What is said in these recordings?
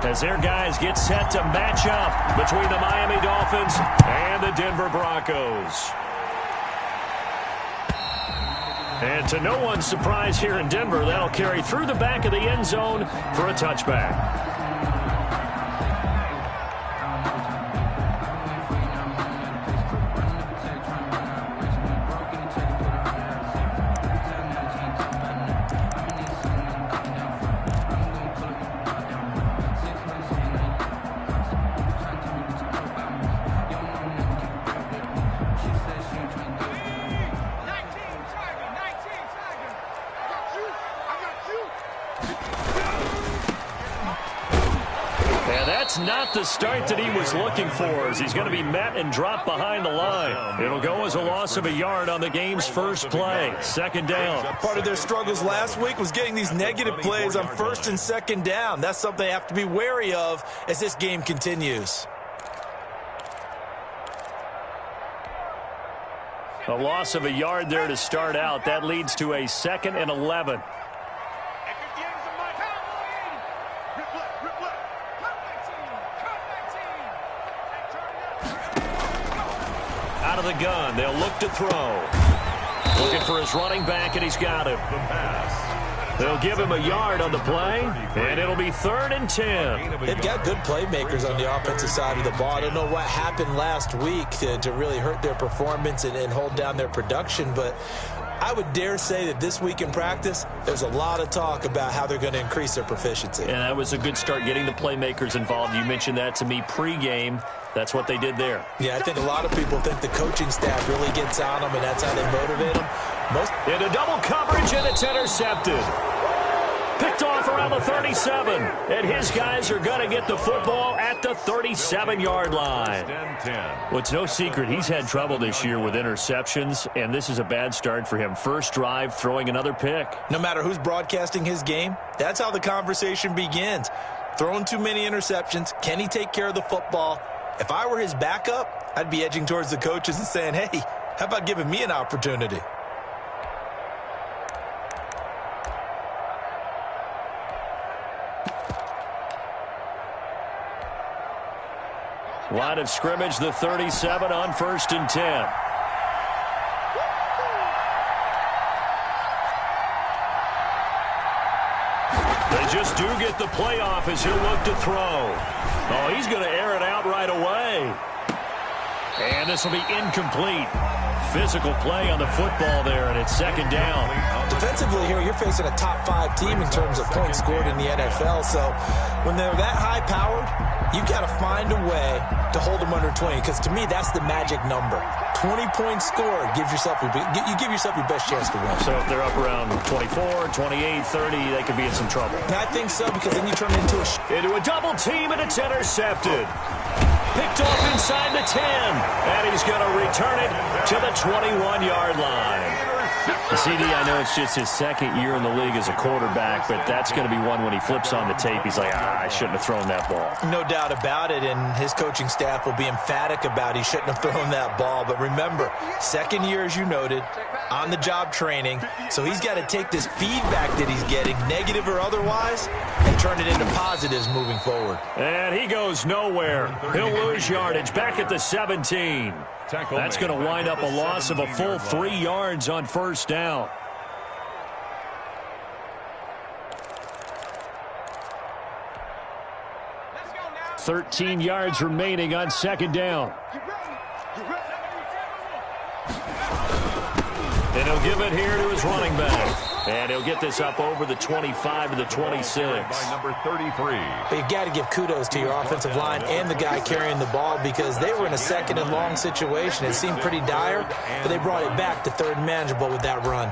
as their guys get set to match up between the Miami Dolphins and the Denver Broncos. And to no one's surprise here in Denver, that'll carry through the back of the end zone for a touchback. Not the start that he was looking for, as he's going to be met and dropped behind the line. It'll go as a loss of a yard on the game's first play. Second down. Part of their struggles last week was getting these negative plays on first and second down. That's something they have to be wary of as this game continues. A loss of a yard there to start out. That leads to a 2nd and 11. Out of the gun, they'll look to throw. Looking for his running back, and he's got him. They'll give him a yard on the play, and it'll be 3rd and 10. They've got good playmakers on the offensive side of the ball. I don't know what happened last week to really hurt their performance and hold down their production, but I would dare say that this week in practice, there's a lot of talk about how they're going to increase their proficiency. And that was a good start, getting the playmakers involved. You mentioned that to me pregame. That's what they did there. Yeah, I think a lot of people think the coaching staff really gets on them, and that's how they motivate them. Into double coverage, and it's intercepted. Picked off around the 37. And his guys are going to get the football at the 37-yard line. Well, it's no secret he's had trouble this year with interceptions, and this is a bad start for him. First drive, throwing another pick. No matter who's broadcasting his game, that's how the conversation begins. Throwing too many interceptions. Can he take care of the football? If I were his backup, I'd be edging towards the coaches and saying, hey, how about giving me an opportunity? Line of scrimmage, the 37 on 1st and 10. They just do get the playoff as he'll look to throw. Oh, he's going to air it out right away. And this will be incomplete. Physical play on the football there, and it's 2nd down. Defensively here, you're facing a top-5 team in terms of points scored in the NFL. So when they're that high-powered, you've got to find a way to hold them under 20, because to me, that's the magic number. 20 points scored, you give yourself your best chance to win. So if they're up around 24, 28, 30, they could be in some trouble. I think so, because then you turn into a double team, and it's intercepted. Picked off inside the 10, and he's going to return it to the 21-yard line. CD, I know it's just his 2nd year in the league as a quarterback, but that's going to be one when he flips on the tape. He's like, I shouldn't have thrown that ball. No doubt about it, and his coaching staff will be emphatic about he shouldn't have thrown that ball. But remember, 2nd year, as you noted, on-the-job training. So he's got to take this feedback that he's getting, negative or otherwise, and turn it into positives moving forward. And he goes nowhere. He'll lose yardage back at the 17. That's going to wind up a loss of a full 3 yards on 1st down. Now. 13 yards remaining on 2nd down. And he'll give it here to his running back. And he'll get this up over the 25 to the 26. By number 33. But you've got to give kudos to your offensive line and the guy carrying the ball, because they were in a 2nd and long situation. It seemed pretty dire, but they brought it back to 3rd and manageable with that run.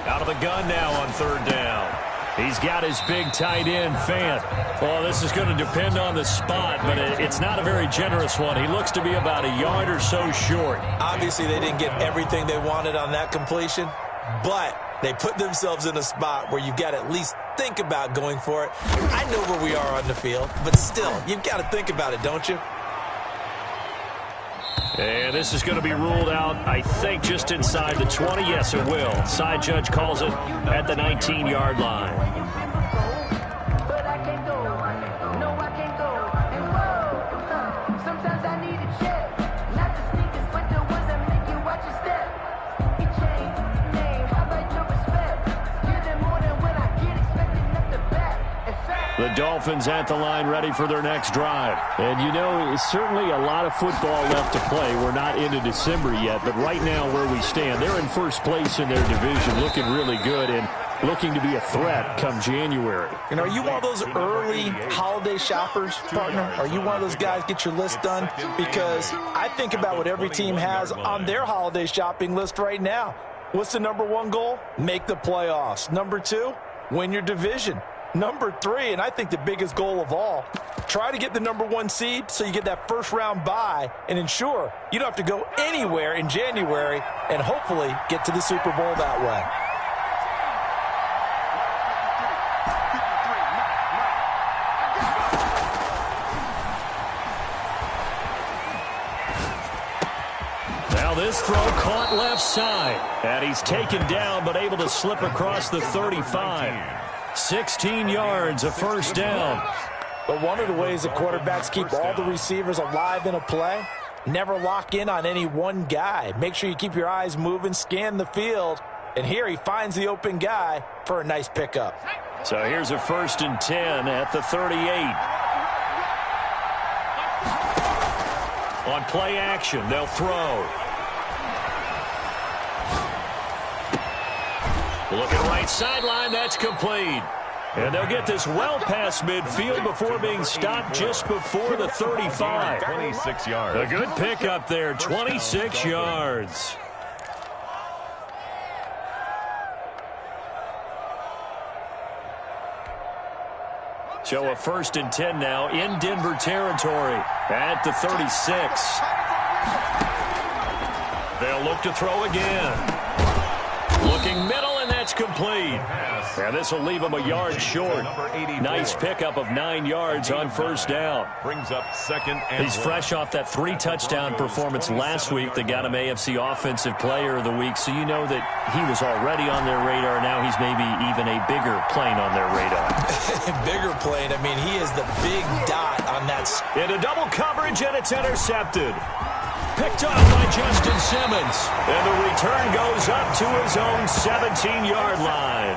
Out of the gun now on 3rd down. He's got his big tight end, Fant. Well, this is going to depend on the spot, but it's not a very generous one. He looks to be about a yard or so short. Obviously, they didn't get everything they wanted on that completion, but they put themselves in a spot where you've got at least think about going for it. I know where we are on the field, but still, you've got to think about it, don't you? And this is going to be ruled out, I think, just inside the 20. Yes, it will. Side judge calls it at the 19-yard line. The Dolphins at the line ready for their next drive. And, you know, it's certainly a lot of football left to play. We're not into December yet, but right now where we stand, they're in first place in their division, looking really good and looking to be a threat come January. And are you one of those early holiday shoppers, partner? Are you one of those guys get your list done? Because I think about what every team has on their holiday shopping list right now. What's the number one goal? Make the playoffs. Number two, win your division. Number three, and I think the biggest goal of all, try to get the number one seed so you get that first-round bye and ensure you don't have to go anywhere in January and hopefully get to the Super Bowl that way. Now this throw caught left side, and he's taken down but able to slip across the 35. 16 yards, a first down. But one of the ways that quarterbacks keep all the receivers alive in a play, never lock in on any one guy. Make sure you keep your eyes moving, scan the field, and here he finds the open guy for a nice pickup. So here's a 1st and 10 at the 38. On play action, they'll throw. Looking right sideline, that's complete. And they'll get this well past midfield before being stopped just before the 35. 26 yards. A good pickup there, 26 yards. So a 1st and 10 now in Denver territory at the 36. They'll look to throw again. Looking middle, and that's complete. And this will leave him a yard short. Nice pickup of 9 yards on first down. Brings up 2nd and He's fresh off that 3-touchdown performance last week that got him AFC Offensive Player of the Week. So you know that he was already on their radar. Now he's maybe even a bigger plane on their radar. Bigger plane. I mean, he is the big dot on that. Into double coverage, and it's intercepted. Picked off by Justin Simmons. And the return goes up to his own 17-yard line.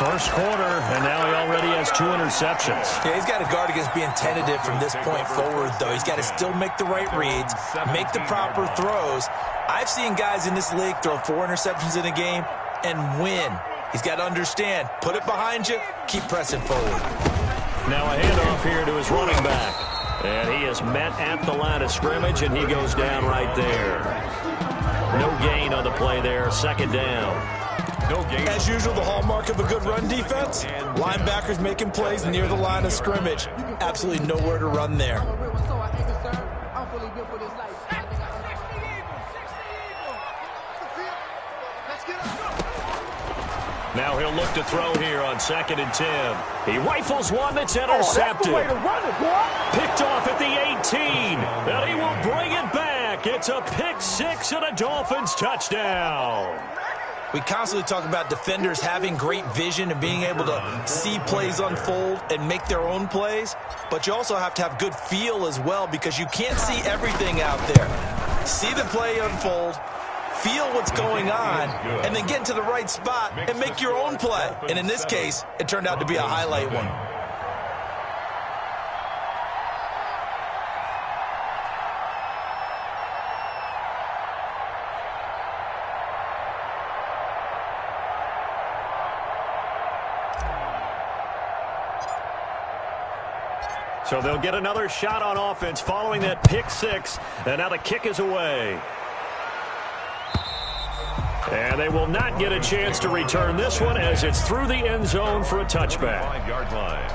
First quarter, and now he already has 2 interceptions. Yeah, he's got to guard against being tentative from this point forward, though. He's got to still make the right reads, make the proper throws. I've seen guys in this league throw 4 interceptions in a game and win. He's got to understand, put it behind you, keep pressing forward. Now a handoff here to his running back. And he is met at the line of scrimmage, and he goes down right there. No gain on the play there, 2nd down. No gain. As usual, the hallmark of a good run defense, linebackers making plays near the line of scrimmage. Absolutely nowhere to run there. Now he'll look to throw here on 2nd and 10. He rifles one that's intercepted. That's the way to run it, boy. Picked off at the 18. And he will bring it back. It's a pick 6 and a Dolphins touchdown. We constantly talk about defenders having great vision and being able to see plays unfold and make their own plays. But you also have to have good feel as well, because you can't see everything out there. See the play unfold, feel what's going on, and then get into the right spot and make your own play. And in this case, it turned out to be a highlight one. So they'll get another shot on offense following that pick 6, and now the kick is away. And they will not get a chance to return this one as it's through the end zone for a touchback. 5-yard line.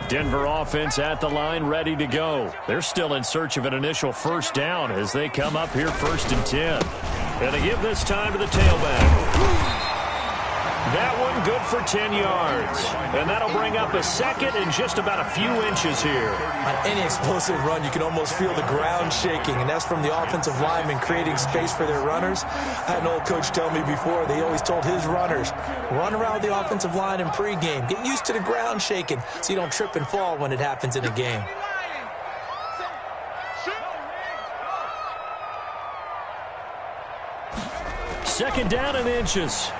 Denver offense at the line, ready to go. They're still in search of an initial first down as they come up here 1st and 10. And they give this time to the tailback. That one good for 10 yards. And that'll bring up a second and just about a few inches here. On any explosive run, you can almost feel the ground shaking, and that's from the offensive linemen creating space for their runners. I had an old coach tell me before, they always told his runners, run around the offensive line in pregame. Get used to the ground shaking so you don't trip and fall when it happens in a game. Second down and inches.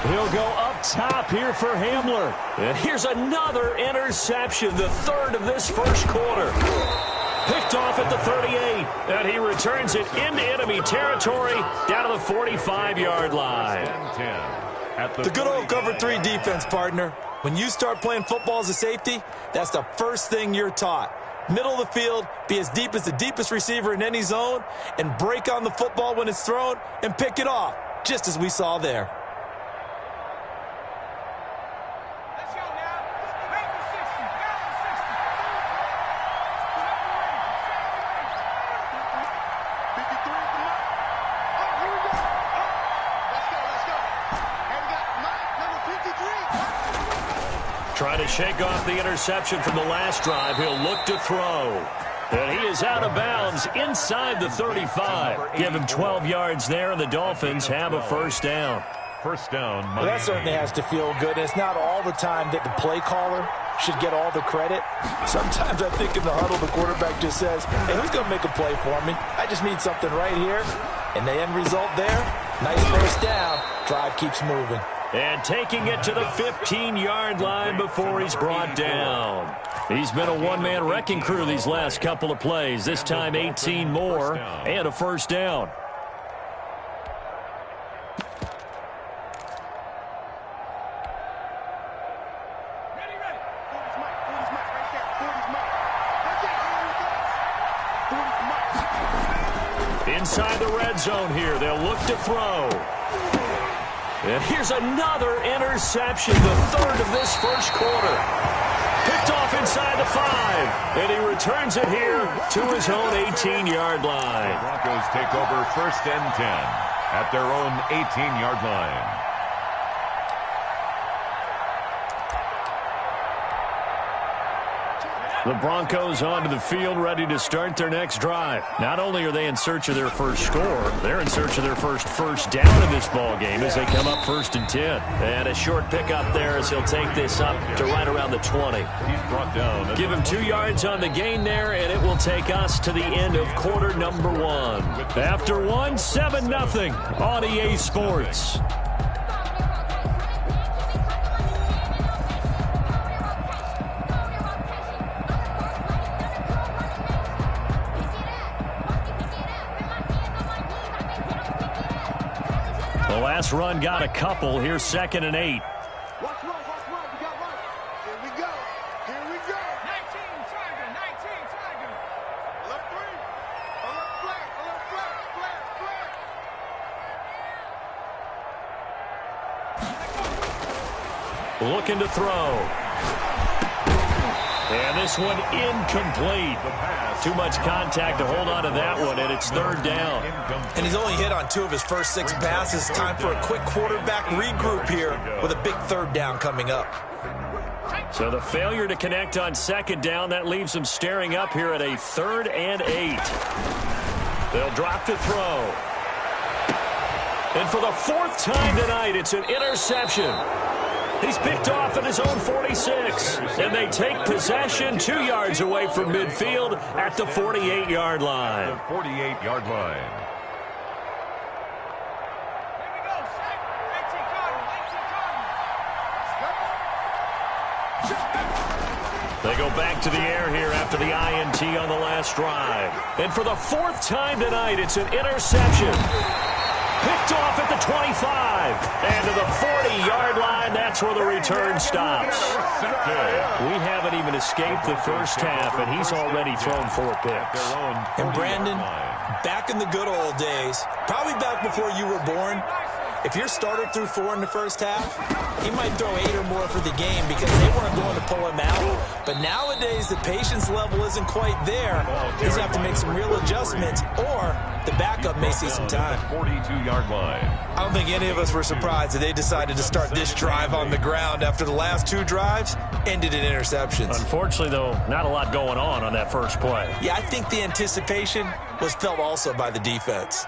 He'll go up top here for Hamler. And here's another interception, the third of this first quarter. Picked off at the 38, and he returns it into enemy territory down to the 45-yard line. The good old cover 3 defense, partner. When you start playing football as a safety, that's the first thing you're taught. Middle of the field, be as deep as the deepest receiver in any zone, and break on the football when it's thrown and pick it off, just as we saw there. Trying to shake off the interception from the last drive. He'll look to throw. And he is out of bounds inside the 35. Give him 12 yards there, and the Dolphins have a first down. First down. Well, that certainly has to feel good. It's not all the time that the play caller should get all the credit. Sometimes I think in the huddle, the quarterback just says, hey, who's going to make a play for me? I just need something right here. And the end result there, nice first down. Drive keeps moving. And taking it to the 15-yard line before he's brought down. He's been a one-man wrecking crew these last couple of plays. This time 18 more and a first down. Inside the red zone here, they'll look to throw. And here's another interception, the third of this first quarter. Picked off inside the 5, and he returns it here to his own 18-yard line. The Broncos take over 1st and 10 at their own 18-yard line. The Broncos onto the field, ready to start their next drive. Not only are they in search of their first score, they're in search of their first down in this ball game as they come up 1st and 10. And a short pickup there as he'll take this up to right around the 20. He's brought down. Give him 2 yards on the gain there, and it will take us to the end of quarter number 1. After 1, 7-0 on EA Sports. The last run got a couple. Here's 2nd and 8. Watch right. We got right. Here we go. 19, Tiger. Alert 3. Alert flat. Looking to throw. And this one incomplete. Too much contact to hold on to that one, and it's 3rd down. And he's only hit on 2 of his first 6 passes. Time for a quick quarterback regroup here with a big 3rd down coming up. So the failure to connect on 2nd down, that leaves him staring up here at a 3rd and 8. They'll drop to throw. And for the 4th time tonight, it's an interception. He's picked off at his own 46, and they take possession 2 yards away from midfield at the 48-yard line. The 48-yard line. They go back to the air here after the INT on the last drive. And for the 4th time tonight, it's an interception. Picked off at the 25. And to the 40-yard line, that's where the return stops. We haven't even escaped the first half, and he's already thrown 4 picks. And Brandon, back in the good old days, probably back before you were born, If your starter threw 4 in the first half, he might throw 8 or more for the game because they weren't going to pull him out. But nowadays, the patience level isn't quite there. He's going to have to make some real adjustments, or the backup may see some time. 42-yard line. I don't think any of us were surprised that they decided to start this drive on the ground after the last 2 drives ended in interceptions. Unfortunately, though, not a lot going on that first play. Yeah, I think the anticipation was felt also by the defense.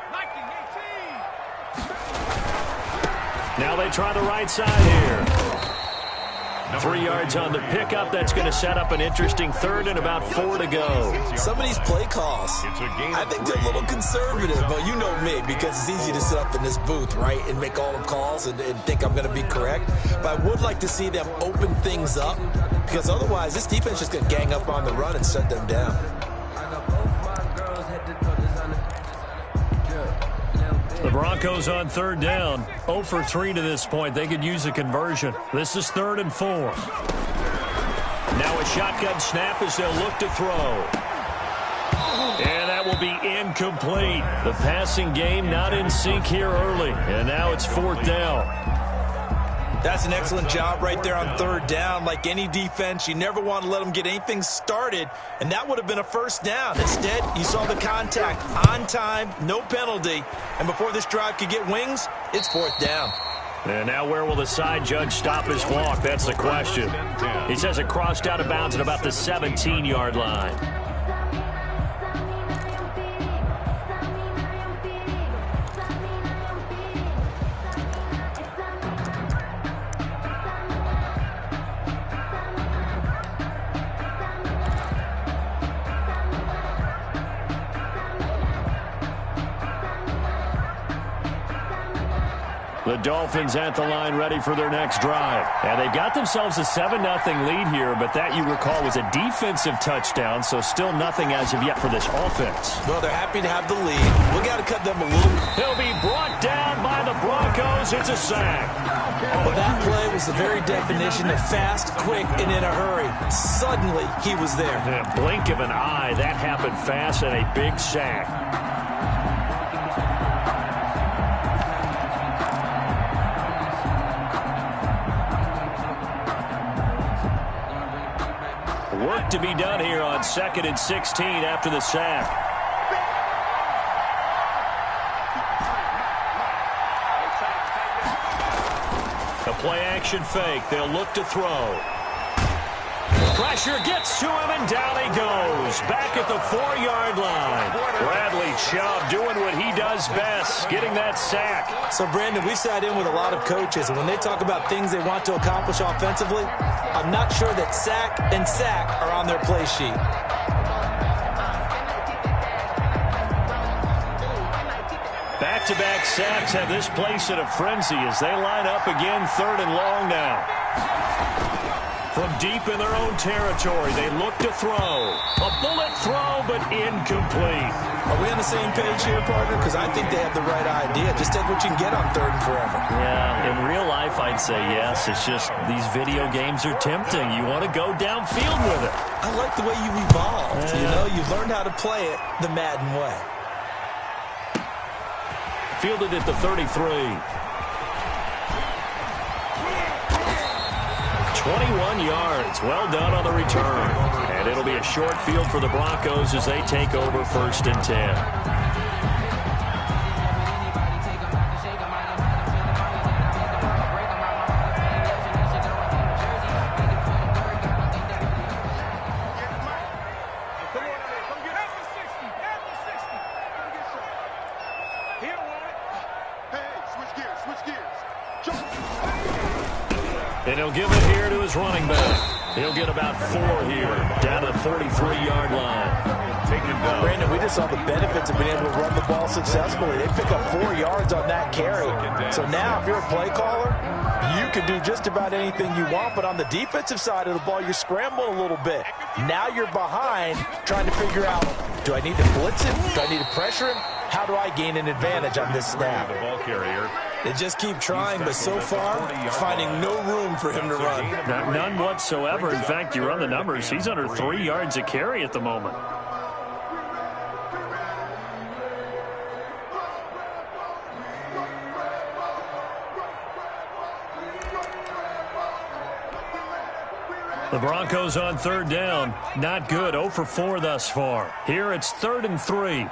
Now they try the right side here. 3 yards on the pickup. That's going to set up an interesting third and about 4 to go. Some of these play calls, I think they're a little conservative, but you know me, because it's easy to sit up in this booth, right, and make all the calls and think I'm going to be correct. But I would like to see them open things up, because otherwise this defense is going to gang up on the run and shut them down. The Broncos on 3rd down. 0 for 3 to this point. They could use a conversion. This is 3rd and 4. Now a shotgun snap as they'll look to throw. And that will be incomplete. The passing game not in sync here early. And now it's 4th down. That's an excellent job right there on 3rd down. Like any defense, you never want to let them get anything started, and that would have been a 1st down. Instead, you saw the contact on time, no penalty, and before this drive could get wings, it's 4th down. And now where will the side judge stop his walk? That's the question. He says it crossed out of bounds at about the 17-yard line. The Dolphins at the line ready for their next drive. And they've got themselves a 7-0 lead here, but that, you recall, was a defensive touchdown, so still nothing as of yet for this offense. Well, they're happy to have the lead. We got to cut them a little. He'll be brought down by the Broncos. It's a sack. Well, that play was the very definition of fast, quick, and in a hurry. Suddenly, he was there. In a blink of an eye, that happened fast, and a big sack. Work to be done here on 2nd and 16 after the sack. A play-action fake. They'll look to throw. Pressure gets to him, and down he goes. Back at the 4-yard line. Bradley Chubb doing what he does best, getting that sack. So, Brandon, we sat in with a lot of coaches, and when they talk about things they want to accomplish offensively, I'm not sure that sack and sack are on their play sheet. Back-to-back sacks have this place in a frenzy as they line up again 3rd and long now. From deep in their own territory, they look to throw. A bullet throw, but incomplete. Are we on the same page here, partner? Because I think they have the right idea. Just take what you can get on 3rd and forever. Yeah, in real life, I'd say yes. It's just these video games are tempting. You want to go downfield with it. I like the way you've evolved. You know, you've learned how to play it the Madden way. Fielded at the 33. 21 yards. Well done on the return. And it'll be a short field for the Broncos as they take over 1st and 10. And he'll give it here to his running back. He'll get about 4 here, down to the 43-yard line. Taken down. Brandon, we just saw the benefits of being able to run the ball successfully. They pick up 4 yards on that carry. So now, if you're a play caller, you can do just about anything you want. But on the defensive side of the ball, you're scrambling a little bit. Now you're behind, trying to figure out, do I need to blitz him? Do I need to pressure him? How do I gain an advantage on this snap? The ball carrier. They just keep trying, but so far, finding no room for him to run. None whatsoever. In fact, you run the numbers. He's under 3 yards a carry at the moment. The Broncos on third down. Not good. 0 for 4 thus far. Here it's 3rd and 3.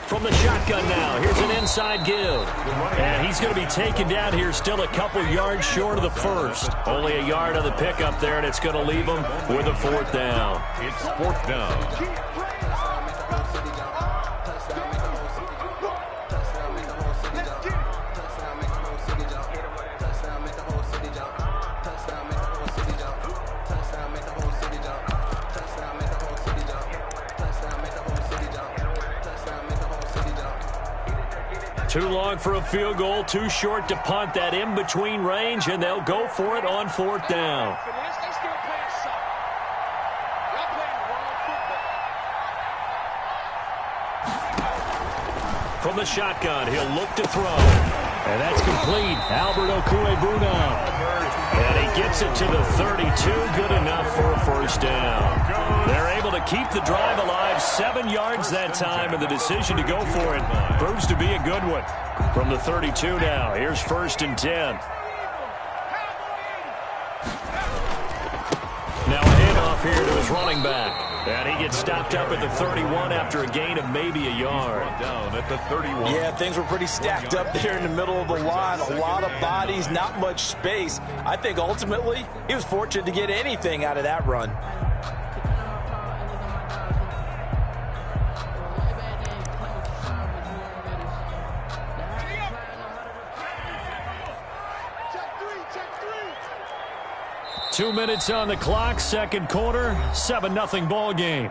From the shotgun now. Here's an inside give. And he's going to be taken down here still a couple yards short of the first. Only a yard on the pickup there, and it's going to leave him with a 4th down. It's 4th down. Too long for a field goal, too short to punt. That in-between range, and they'll go for it on 4th down. From the shotgun, he'll look to throw. And that's complete. Albert Okwuegbunam. And he gets it to the 32. Good enough for a 1st down. They're able to keep the drive alive. 7 yards that time, and the decision to go for it proves to be a good one. From the 32 now, here's 1st and 10. Now a handoff here to his running back. And he gets stopped up at the 31 after a gain of maybe a yard. Down at the 31. Yeah, things were pretty stacked up there in the middle of the line. A lot of bodies, not much space. I think ultimately he was fortunate to get anything out of that run. Check 2 minutes on the clock, second quarter, 7-0 ball game.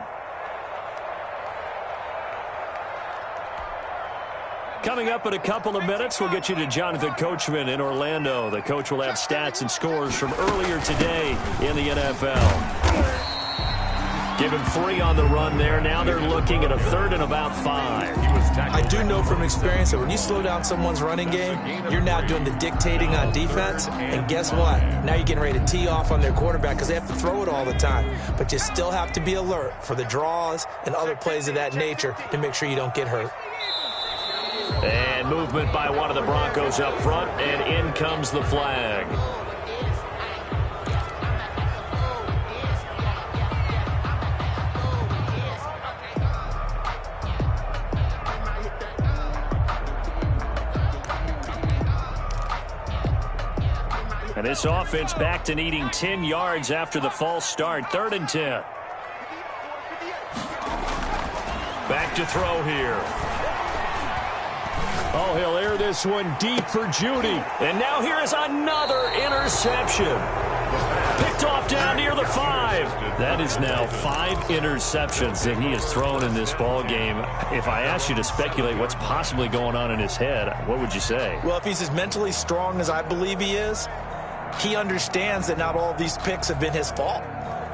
Coming up in a couple of minutes, we'll get you to Jonathan Coachman in Orlando. The coach will have stats and scores from earlier today in the NFL. Give him 3 on the run there. Now they're looking at a 3rd and about 5. I do know from experience that when you slow down someone's running game, you're now doing the dictating on defense. And guess what? Now you're getting ready to tee off on their quarterback because they have to throw it all the time. But you still have to be alert for the draws and other plays of that nature to make sure you don't get hurt. And movement by one of the Broncos up front, and in comes the flag. And this offense back to needing 10 yards after the false start. 3rd and 10. Back to throw here. Oh, he'll air this one deep for Judy. And now here is another interception. Picked off down near the 5. That is now 5 interceptions that he has thrown in this ball game. If I asked you to speculate what's possibly going on in his head, what would you say? Well, if he's as mentally strong as I believe he is, he understands that not all of these picks have been his fault.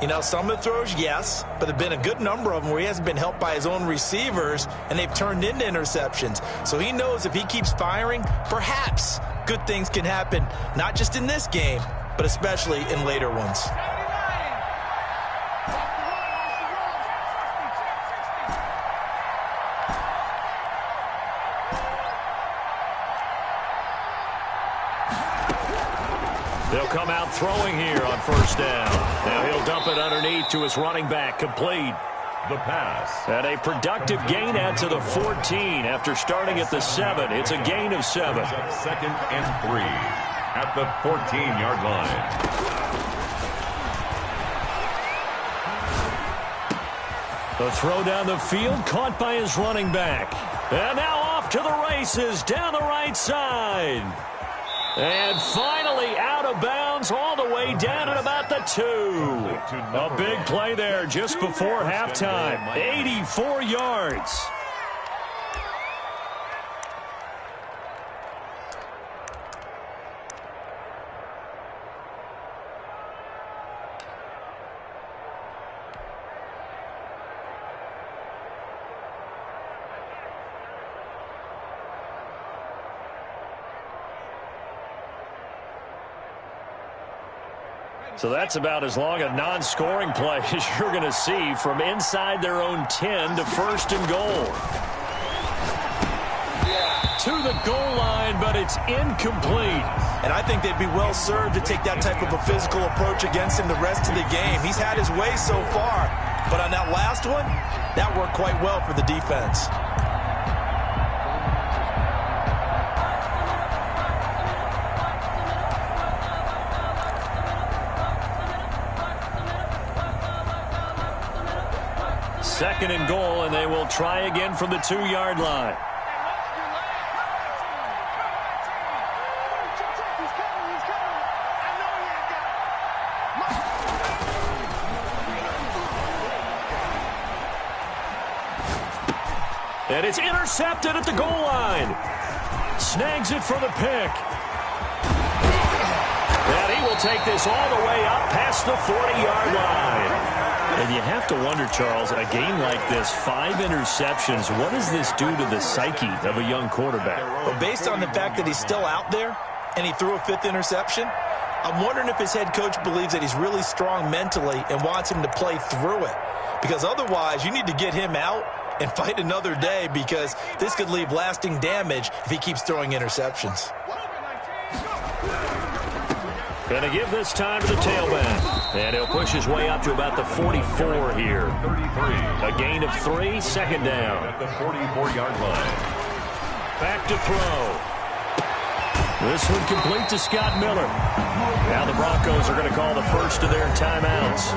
You know, some of the throws, yes, but there have been a good number of them where he hasn't been helped by his own receivers, and they've turned into interceptions. So he knows if he keeps firing, perhaps good things can happen, not just in this game, but especially in later ones. They'll come out throwing here on 1st down. Now he'll dump it underneath to his running back, complete. The pass. And a productive gain out to the 14 after starting at the 7. It's a gain of 7. 2nd and 3 at the 14-yard line. The throw down the field, caught by his running back. And now off to the races down the right side. And finally out of bounds all the way down at about the 2. A big play there just before halftime. 84 yards. So that's about as long a non-scoring play as you're going to see from inside their own 10 to 1st and goal. To the goal line, but it's incomplete. And I think they'd be well served to take that type of a physical approach against him the rest of the game. He's had his way so far, but on that last one, that worked quite well for the defense. Second and goal, and they will try again from the 2-yard line. And it's intercepted at the goal line. Snags it for the pick. And he will take this all the way up past the 40-yard line. And you have to wonder, Charles, a game like this, 5 interceptions, what does this do to the psyche of a young quarterback? Well, based on the fact that he's still out there and he threw a 5th interception, I'm wondering if his head coach believes that he's really strong mentally and wants him to play through it. Because otherwise, you need to get him out and fight another day, because this could leave lasting damage if he keeps throwing interceptions. Going to give this time to the tailback. And he'll push his way up to about the 44 here. 33. A gain of 3, 2nd down. At the 44-yard line. Back to throw. This one complete to Scott Miller. Now the Broncos are going to call the first of their timeouts,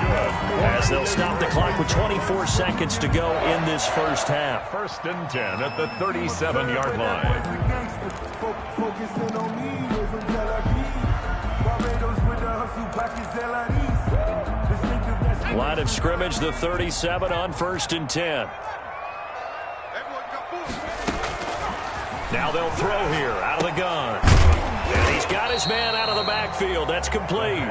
as they'll stop the clock with 24 seconds to go in this first half. 1st and 10 at the 37-yard line. Line of scrimmage, the 37 on 1st and 10. Now they'll throw here out of the gun. And he's got his man out of the backfield. That's complete.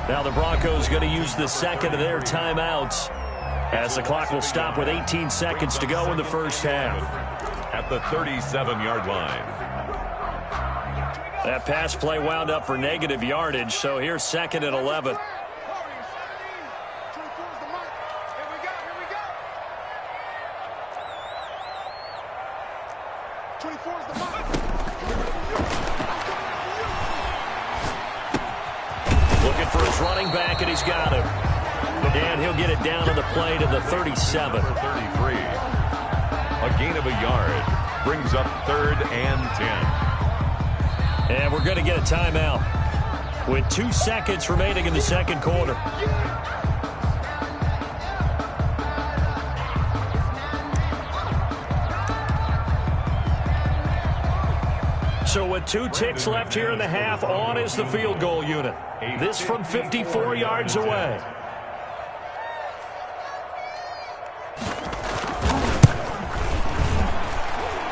Now the Broncos going to use the second of their timeouts, as the clock will stop with 18 seconds to go in the first half. At the 37-yard line. That pass play wound up for negative yardage, so here's 2nd and 11. Looking for his running back, and he's got him. And he'll get it down to the play to the 37. 33. A gain of a yard. Brings up 3rd and 10. And we're going to get a timeout with 2 seconds remaining in the second quarter. So with 2 ticks left here in the half, on is the field goal unit. This from 54 yards away.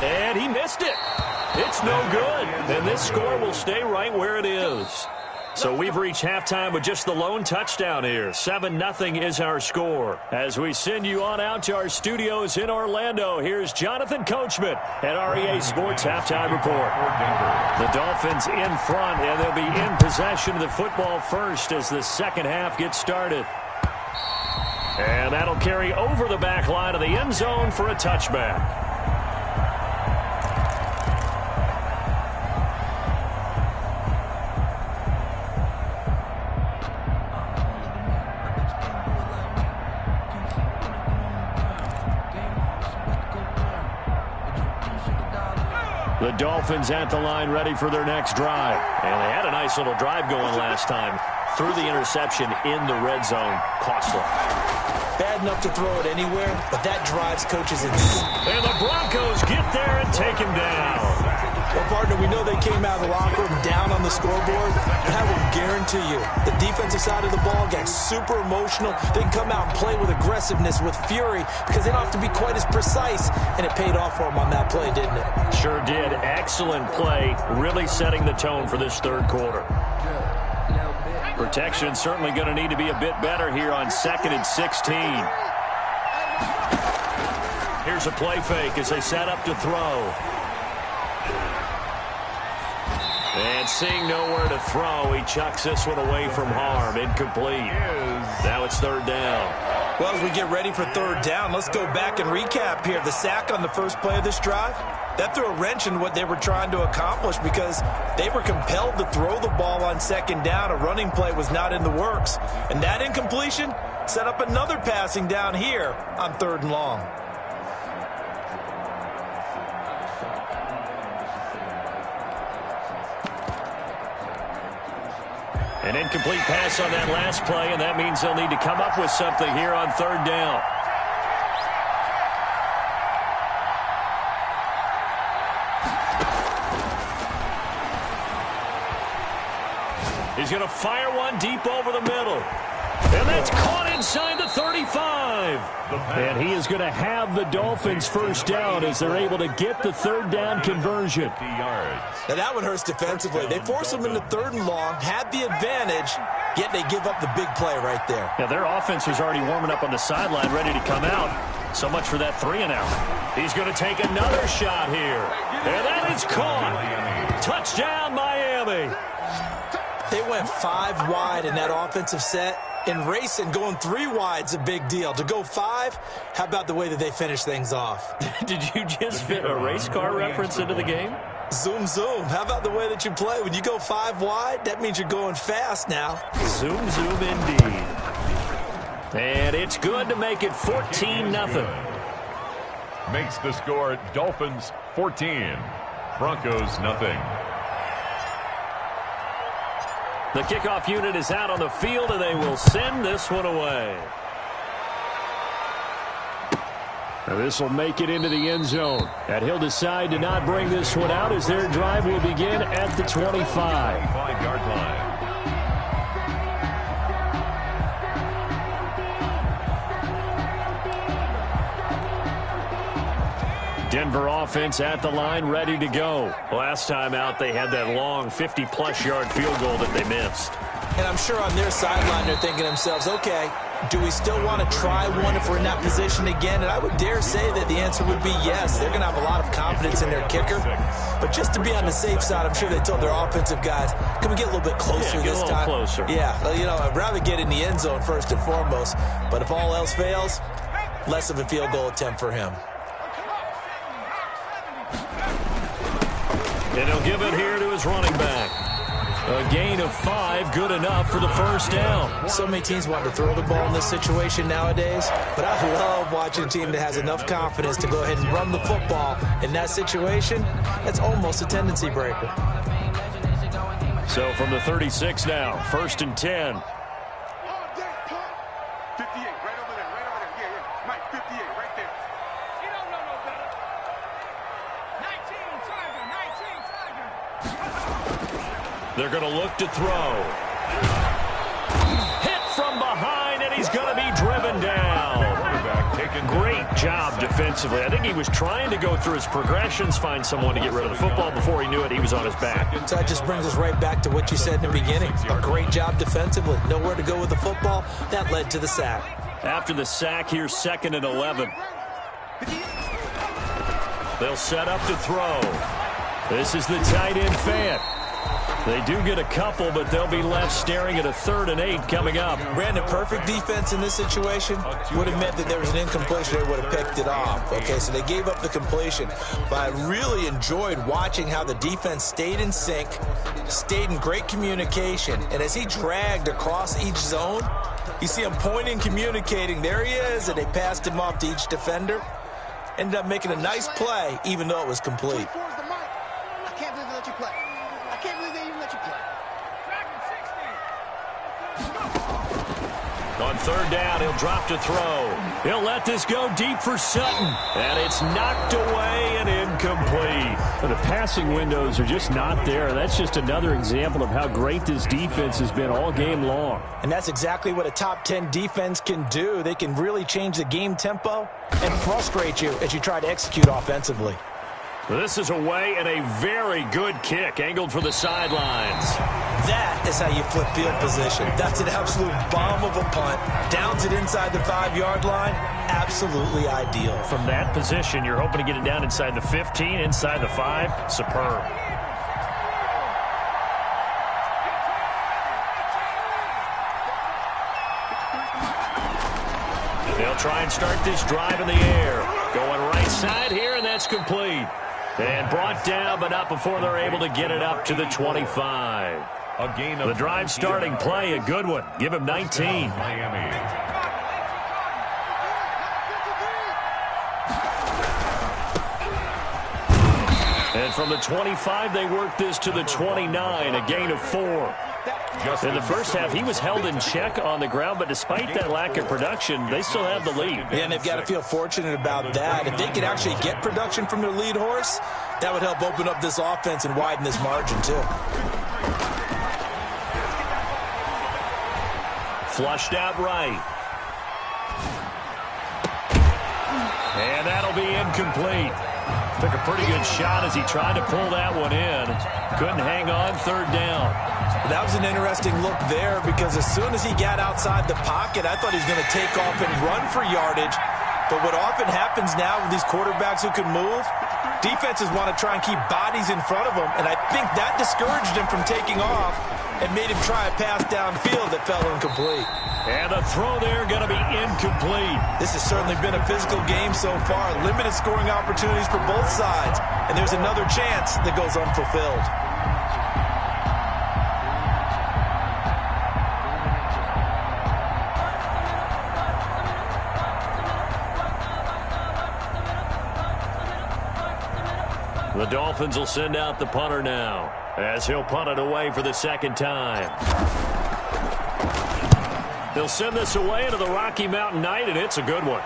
And he missed it. It's no good. And this score will stay right where it is. So we've reached halftime with just the lone touchdown here. 7-0 is our score. As we send you on out to our studios in Orlando, here's Jonathan Coachman at REA Sports Halftime Report. The Dolphins in front, and they'll be in possession of the football first as the second half gets started. And that'll carry over the back line of the end zone for a touchback. The Dolphins at the line, ready for their next drive. And they had a nice little drive going last time. Threw the interception in the red zone. Costly. Bad enough to throw it anywhere, but that drives coaches insane. And the Broncos get there and take him down. Well, partner, we know they came out of the locker room down on the scoreboard. I will guarantee you, the defensive side of the ball got super emotional. They can come out and play with aggressiveness, with fury, because they don't have to be quite as precise. And it paid off for them on that play, didn't it? Sure did. Excellent play, really setting the tone for this third quarter. Protection certainly going to need to be a bit better here on 2nd and 16. Here's a play fake as they set up to throw. And seeing nowhere to throw, he chucks this one away from harm. Incomplete. Now it's third down. Well, as we get ready for third down, let's go back and recap here. The sack on the first play of this drive, that threw a wrench in what they were trying to accomplish because they were compelled to throw the ball on second down. A running play was not in the works. And that incompletion set up another passing down here on third and long. An incomplete pass on that last play, and that means they'll need to come up with something here on third down. He's going to fire one deep over the middle. And that's caught inside the 35. And he is going to have the Dolphins first down as they're able to get the third down conversion. Now that one hurts defensively. They force them into third and long, had the advantage, yet they give up the big play right there. Yeah, their offense was already warming up on the sideline, ready to come out. So much for that 3-and-out. He's going to take another shot here. And that is caught. Touchdown, Miami. They went 5 wide in that offensive set. And racing, going 3 wide's a big deal. To go 5, how about the way that they finish things off? Did you just fit a race car reference into the game? Zoom, zoom. How about the way that you play? When you go 5 wide, that means you're going fast now. Zoom, zoom indeed. And it's good to make it 14-0. Makes the score Dolphins 14, Broncos nothing. The kickoff unit is out on the field, and they will send this one away. Now this will make it into the end zone. And he'll decide to not bring this one out as their drive will begin at the 25. 25-yard line. Denver offense at the line, ready to go. Last time out, they had that long 50-plus yard field goal that they missed. And I'm sure on their sideline they're thinking to themselves, okay, do we still want to try one if we're in that position again? And I would dare say that the answer would be yes. They're going to have a lot of confidence in their kicker. But just to be on the safe side, I'm sure they told their offensive guys, can we get a little bit closer this time? Closer. Yeah, well, you know, I'd rather get in the end zone first and foremost. But if all else fails, less of a field goal attempt for him. And he'll give it here to his running back. A gain of 5, good enough for the first down. So many teams want to throw the ball in this situation nowadays, but I love watching a team that has enough confidence to go ahead and run the football. In that situation, that's almost a tendency breaker. So from the 36 now, 1st and 10. 58, right over there, yeah. Mike, 58, right there. You don't know no better. 19, Tiger. They're going to look to throw. Hit from behind, and he's going to be driven down. Great job defensively. I think he was trying to go through his progressions, find someone to get rid of the football. Before he knew it, he was on his back. So that just brings us right back to what you said in the beginning. A great job defensively. Nowhere to go with the football. That led to the sack. After the sack, here's 2nd and 11. They'll set up to throw. This is the tight end Fant. They do get a couple, but they'll be left staring at a 3rd and 8 coming up. Brandon, perfect defense in this situation would have meant that there was an incompletion. They would have picked it off. Okay, so they gave up the completion. But I really enjoyed watching how the defense stayed in sync, stayed in great communication. And as he dragged across each zone, you see him pointing, communicating. There he is, and they passed him off to each defender. Ended up making a nice play, even though it was complete. I can't believe they let you play. I can't believe they even let you play. On 3rd down, he'll drop to throw. He'll let this go deep for Sutton. And it's knocked away and incomplete. The passing windows are just not there. That's just another example of how great this defense has been all game long. And that's exactly what a top 10 defense can do. They can really change the game tempo and frustrate you as you try to execute offensively. This is away and a very good kick angled for the sidelines. That is how you flip field position. That's an absolute bomb of a punt. Downs it inside the 5-yard line. Absolutely ideal. From that position, you're hoping to get it down inside the 15, inside the 5. Superb. They'll try and start this drive in the air. Going right side here, and that's complete. And brought down, but not before they're able to get it up to the 25. The drive starting play, a good one. Give him 19. Miami. And from the 25, they work this to the 29, a gain of 4. In the first half, he was held in check on the ground, but despite that lack of production, they still have the lead. And they've got to feel fortunate about that. If they could actually get production from their lead horse, that would help open up this offense and widen this margin, too. Flushed out right. And that'll be incomplete. Took a pretty good shot as he tried to pull that one in. Couldn't hang on, third down. That was an interesting look there because as soon as he got outside the pocket, I thought he was going to take off and run for yardage. But what often happens now with these quarterbacks who can move, defenses want to try and keep bodies in front of them, and I think that discouraged him from taking off and made him try a pass downfield that fell incomplete. And the throw there going to be incomplete. This has certainly been a physical game so far. Limited scoring opportunities for both sides. And there's another chance that goes unfulfilled. The Dolphins will send out the punter now as he'll punt it away for the second time. They'll send this away into the Rocky Mountain Night, and it's a good one.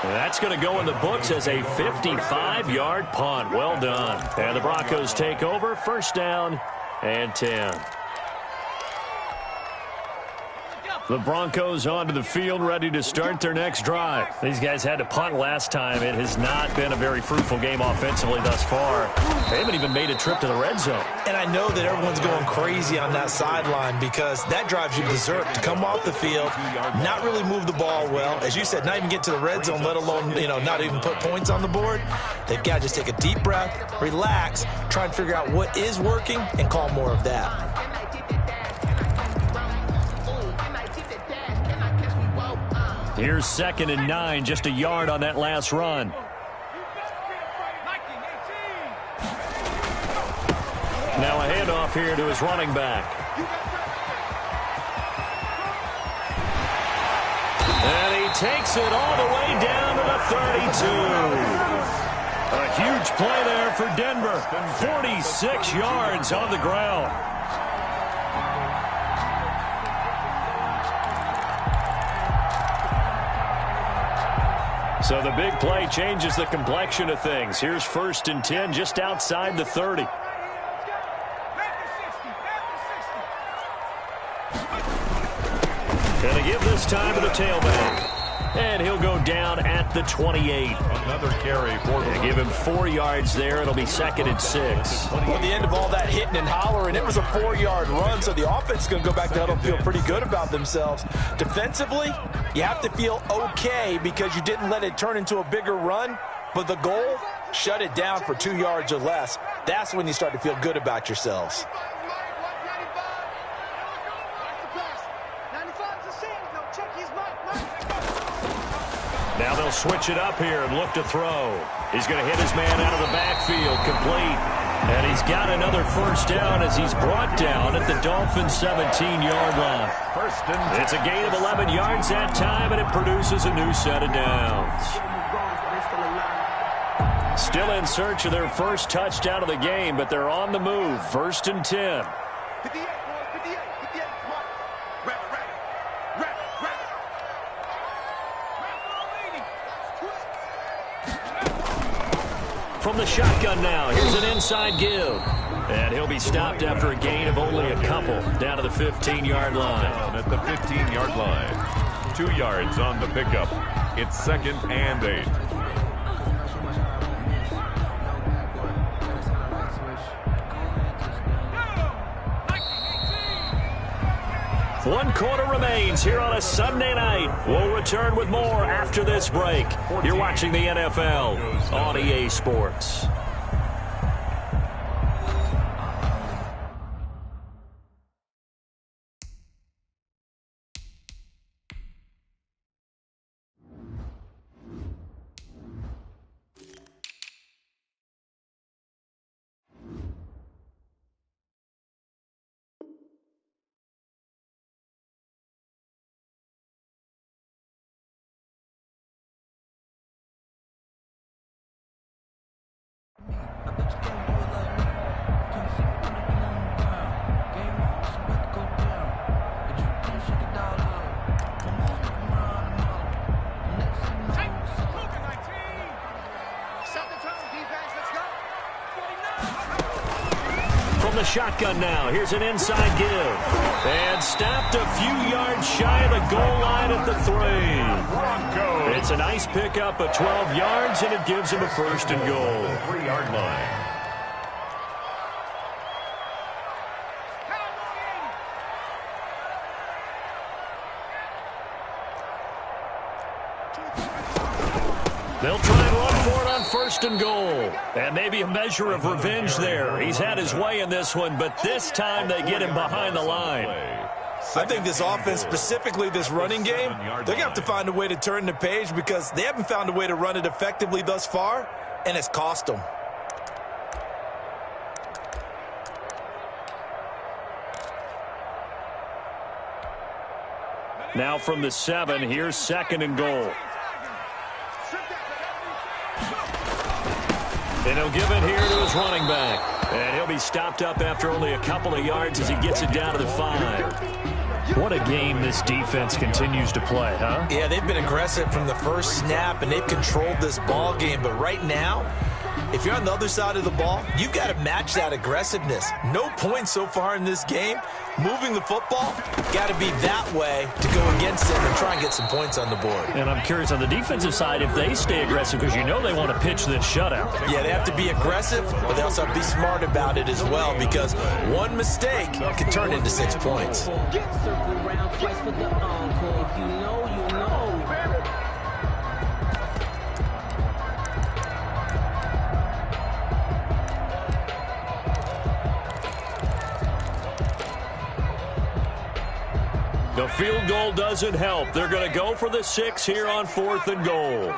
That's going to go in the books as a 55-yard punt. Well done. And the Broncos take over, first down and 10. The Broncos onto the field, ready to start their next drive. These guys had to punt last time. It has not been a very fruitful game offensively thus far. They haven't even made a trip to the red zone. And I know that everyone's going crazy on that sideline because that drives you berserk to come off the field, not really move the ball well. As you said, not even get to the red zone, let alone, not even put points on the board. They've got to just take a deep breath, relax, try and figure out what is working, and call more of that. Here's 2nd and 9, just a yard on that last run. Now a handoff here to his running back. And he takes it all the way down to the 32. A huge play there for Denver. 46 yards on the ground. So the big play changes the complexion of things. Here's 1st and 10 just outside the 30. Gonna give this time to the tailback. And he'll go down at the 28. Another carry for the give him 4 yards there. It'll be 2nd and 6. Well, at the end of all that hitting and hollering, it was a 4-yard run, so the offense is going to go back to huddle and feel pretty good about themselves. Defensively, you have to feel okay because you didn't let it turn into a bigger run, but the goal, shut it down for 2 yards or less. That's when you start to feel good about yourselves. Now they'll switch it up here and look to throw. He's going to hit his man out of the backfield, complete. And he's got another first down as he's brought down at the Dolphins' 17-yard line. It's a gain of 11 yards that time, and it produces a new set of downs. Still in search of their first touchdown of the game, but they're on the move. 1st and 10. From the shotgun now, here's an inside give. And he'll be stopped after a gain of only a couple, down to the 15-yard line. Down at the 15-yard line. 2 yards on the pickup. It's 2nd and 8. One quarter remains here on a Sunday night. We'll return with more after this break. You're watching the NFL on EA Sports. from the shotgun now. Here's an inside give. And stopped a few yards shy of the goal line at the 3. Broncos. It's a nice pickup of 12 yards, and it gives him a first and goal. 3-yard line. They'll try and run for it on first and goal. And maybe a measure of revenge there. He's had his way in this one, but this time they get him behind the line. I think this offense, specifically this running game, they're going to have to find a way to turn the page because they haven't found a way to run it effectively thus far, and it's cost them. Now from the 7, here's second and goal. And he'll give it here to his running back. And he'll be stopped up after only a couple of yards as he gets it down to the 5. What a game this defense continues to play, huh? Yeah, they've been aggressive from the first snap, and they've controlled this ball game. But right now, if you're on the other side of the ball, you've got to match that aggressiveness. No points so far in this game. Moving the football, got to be that way to go against them and try and get some points on the board. And I'm curious on the defensive side if they stay aggressive because you know they want to pitch this shutout. Yeah, they have to be aggressive, but they also have to be smart about it as well because one mistake can turn into 6 points. The field goal doesn't help. They're going to go for the 6 here on 4th and goal.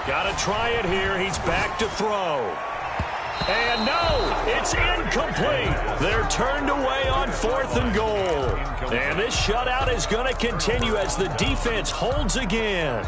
Got to try it here. He's back to throw. And no, it's incomplete. They're turned away on 4th and goal. And this shutout is going to continue as the defense holds again.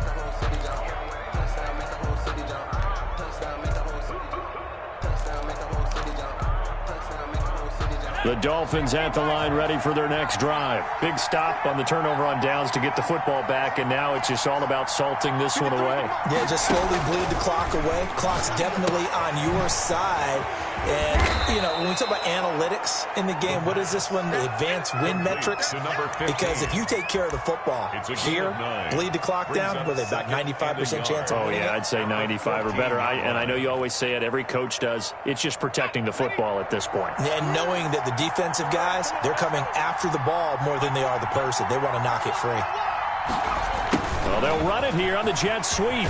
The Dolphins at the line ready for their next drive. Big stop on the turnover on downs to get the football back, and now it's just all about salting this one away. Yeah, just slowly bleed the clock away. Clock's definitely on your side. And, you know, when we talk about analytics in the game, what is this one? The advanced win metrics? Because if you take care of the football here, bleed the clock down, what are they, about 95% chance of winning? Oh, yeah, I'd say 95 or better. And I know you always say it, every coach does. It's just protecting the football at this point. And knowing that the defensive guys, they're coming after the ball more than they are the person. They want to knock it free. Well, they'll run it here on the jet sweep.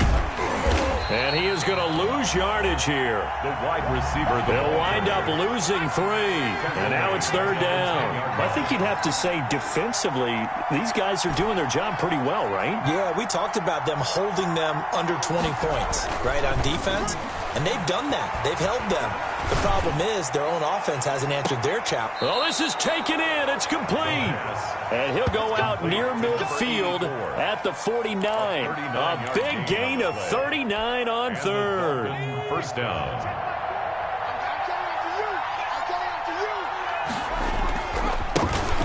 And he is going to lose yardage here. The wide receiver. They'll wind up losing 3. And now it's 3rd down. I think you'd have to say defensively, these guys are doing their job pretty well, right? Yeah, we talked about them holding them under 20 points, right, on defense. And they've done that. They've held them. The problem is their own offense hasn't answered their challenge. Well, this is taken in. It's complete. And he'll go out near midfield at the 49. A big gain of 39 on 3rd. First down.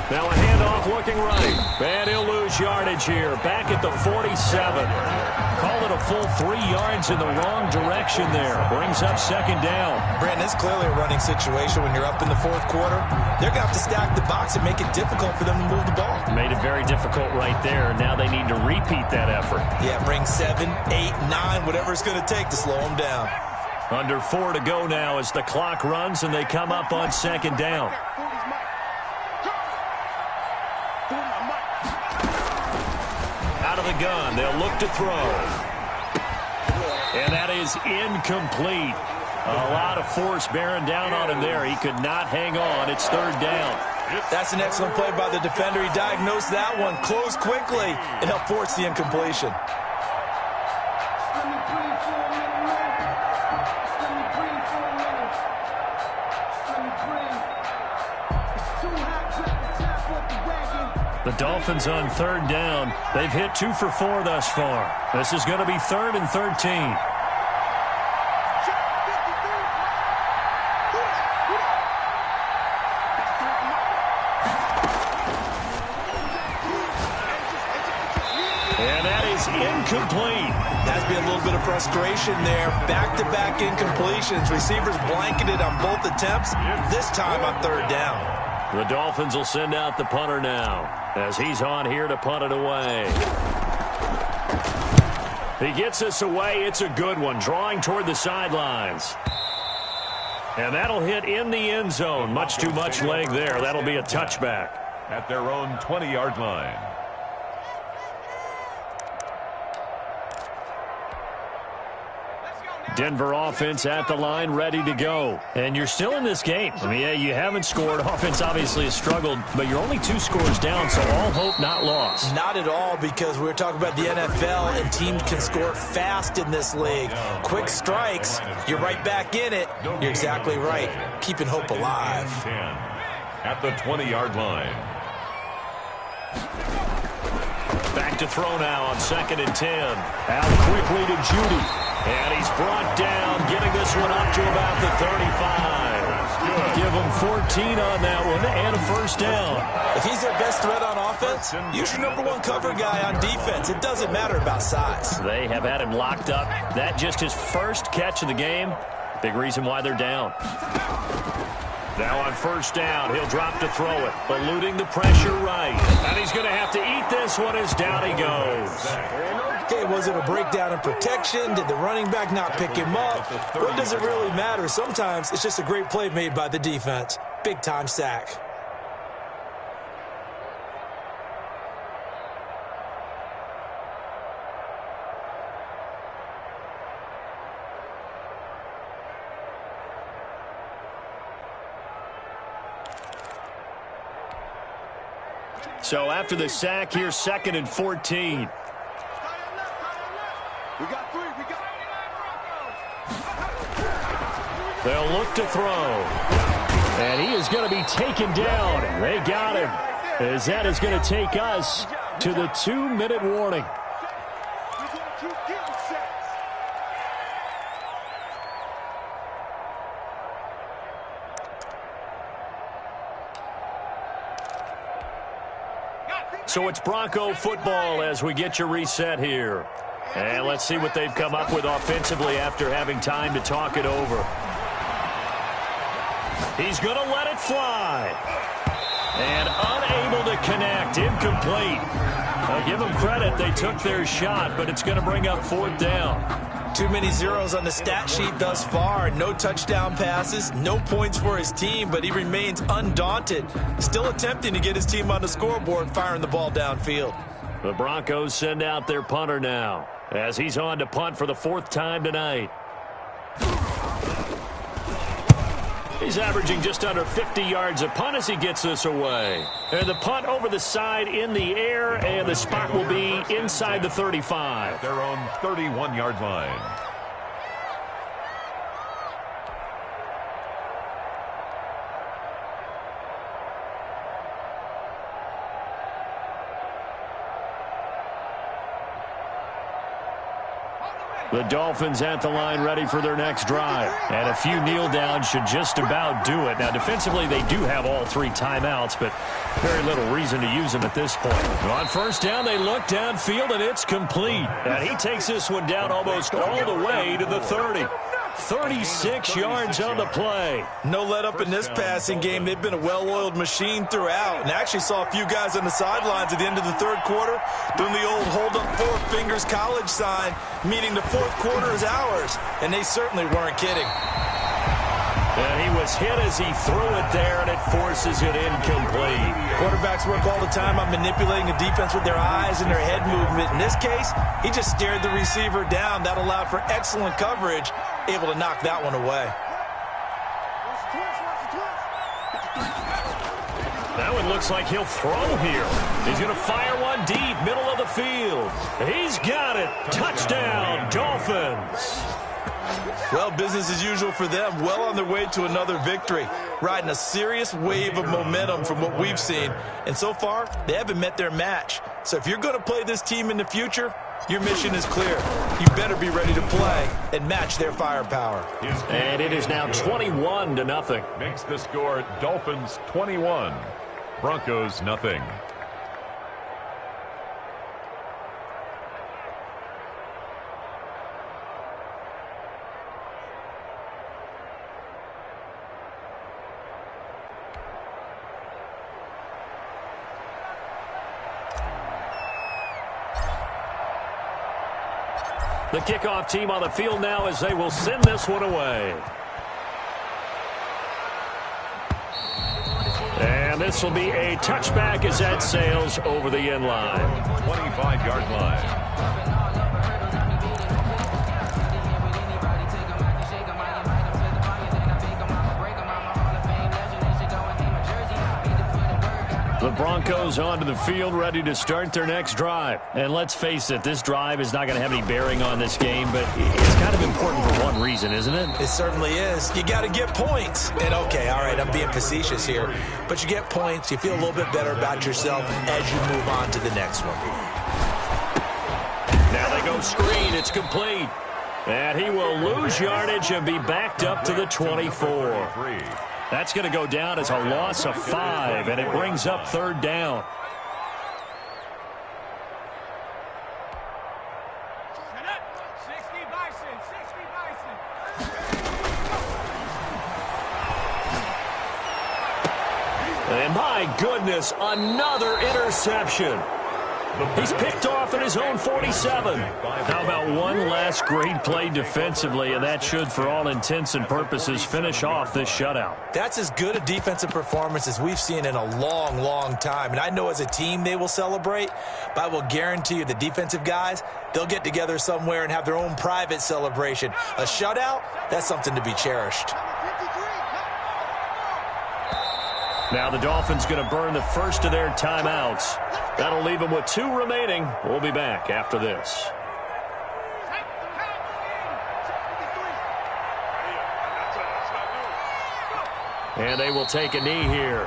Now a handoff looking right. And he'll lose yardage here. Back at the 47. Call it a full 3 yards in the wrong direction there. Brings up 2nd down. Brandon, it's clearly a running situation when you're up in the 4th quarter. They're going to have to stack the box and make it difficult for them to move the ball. Made it very difficult right there. Now they need to repeat that effort. Yeah, bring 7, 8, 9, whatever it's going to take to slow them down. Under 4 to go now as the clock runs and they come up on 2nd down. Out of the gun, they'll look to throw. And that is incomplete. A lot of force bearing down on him there. He could not hang on. It's 3rd down. That's an excellent play by the defender. He diagnosed that one, closed quickly, and helped force the incompletion. The Dolphins on 3rd down. They've hit 2 for 4 thus far. This is going to be 3rd and 13. incomplete. Has been a little bit of frustration there. Back-to-back incompletions. Receivers blanketed on both attempts, this time on third down. The Dolphins will send out the punter now as he's on here to punt it away. He gets this away. It's a good one, drawing toward the sidelines. And that'll hit in the end zone. Much too much leg there. That'll be a touchback. At their own 20-yard line. Denver offense at the line, ready to go. And you're still in this game. I mean, yeah, you haven't scored. Offense obviously has struggled, but you're only 2 scores down, so all hope not lost. Not at all, because we're talking about the NFL, and teams can score fast in this league. Quick strikes, you're right back in it. You're exactly right. Keeping hope alive. 10 at the 20-yard line. Back to throw now on 2nd and 10. Out quickly to Judy. And he's brought down, getting this one up to about the 35. Give him 14 on that one and a first down. If he's their best threat on offense, use your #1 cover guy on defense. It doesn't matter about size. They have had him locked up. That just his first catch of the game. Big reason why they're down. Now on first down, he'll drop to throw it, eluding the pressure right. And he's going to have to eat this one as down he goes. Okay, was it a breakdown in protection? Did the running back not pick him up? What does it really matter? Sometimes it's just a great play made by the defense. Big-time sack. So after the sack, here's 2nd and 14. We got 3. We got They'll look to throw. And he is going to be taken down. They got him. As that is going to take us to the 2-minute warning. We're going to keep getting sacks. So it's Bronco football as we get your reset here. And let's see what they've come up with offensively after having time to talk it over. He's going to let it fly. And unable to connect. Incomplete. I'll give them credit. They took their shot, but it's going to bring up 4th down. Too many zeros on the stat sheet thus far. No touchdown passes, no points for his team, but he remains undaunted. Still attempting to get his team on the scoreboard, firing the ball downfield. The Broncos send out their punter now as he's on to punt for the 4th time tonight. He's averaging just under 50 yards a punt as he gets this away. And the punt over the side in the air, and the spot will be inside the 35. Their own 31-yard line. The Dolphins at the line ready for their next drive. And a few kneel downs should just about do it. Now, defensively, they do have all 3 timeouts, but very little reason to use them at this point. On first down, they look downfield, and it's complete. And he takes this one down almost all the way to the 30. 36 yards on the play. No let up in this passing game. They've been a well-oiled machine throughout. And I actually saw a few guys on the sidelines at the end of the 3rd quarter doing the old hold up 4 fingers college sign, meaning the 4th quarter is ours. And they certainly weren't kidding. And he was hit as he threw it there, and it forces it incomplete. Quarterbacks work all the time on manipulating a defense with their eyes and their head movement. In this case, he just stared the receiver down. That allowed for excellent coverage, able to knock that one away. That one looks like he'll throw here. He's going to fire one deep, middle of the field. He's got it. Touchdown, Dolphins. Well, business as usual for them. Well on their way to another victory. Riding a serious wave of momentum from what we've seen. And so far, they haven't met their match. So if you're going to play this team in the future, your mission is clear. You better be ready to play and match their firepower. And it is now 21-0. Makes the score Dolphins 21, Broncos nothing. The kickoff team on the field now as they will send this one away. And this will be a touchback as that sails over the end line. 25-yard line. The Broncos onto the field, ready to start their next drive. And let's face it, this drive is not going to have any bearing on this game, but it's kind of important for one reason, isn't it? It certainly is. You got to get points. And, okay, all right, I'm being facetious here, but you get points, you feel a little bit better about yourself as you move on to the next one. Now they go screen. It's complete. And he will lose yardage and be backed up to the 24. That's going to go down as a loss of 5, and it brings up third down. And my goodness, another interception. He's picked off at his own 47. How about one last great play defensively, and that should, for all intents and purposes, finish off this shutout. That's as good a defensive performance as we've seen in a long, long time. And I know as a team they will celebrate, but I will guarantee you the defensive guys, they'll get together somewhere and have their own private celebration. A shutout, that's something to be cherished. Now the Dolphins going to burn the first of their timeouts. That'll leave them with 2 remaining. We'll be back after this. And they will take a knee here.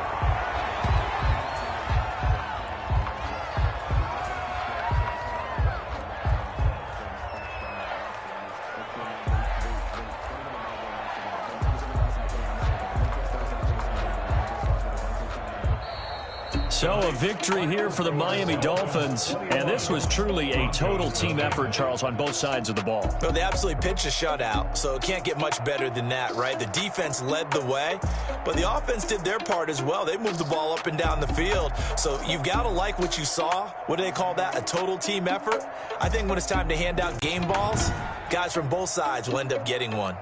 So a victory here for the Miami Dolphins, and this was truly a total team effort, Charles, on both sides of the ball. Well, they absolutely pitched a shutout, so it can't get much better than that, right? The defense led the way, but the offense did their part as well. They moved the ball up and down the field, so you've got to like what you saw. What do they call that? A total team effort? I think when it's time to hand out game balls, guys from both sides will end up getting one.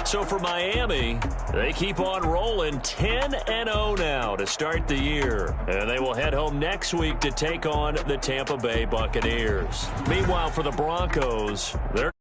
So for Miami, they keep on rolling 10-0 now to start the year. And they will head home next week to take on the Tampa Bay Buccaneers. Meanwhile, for the Broncos, they're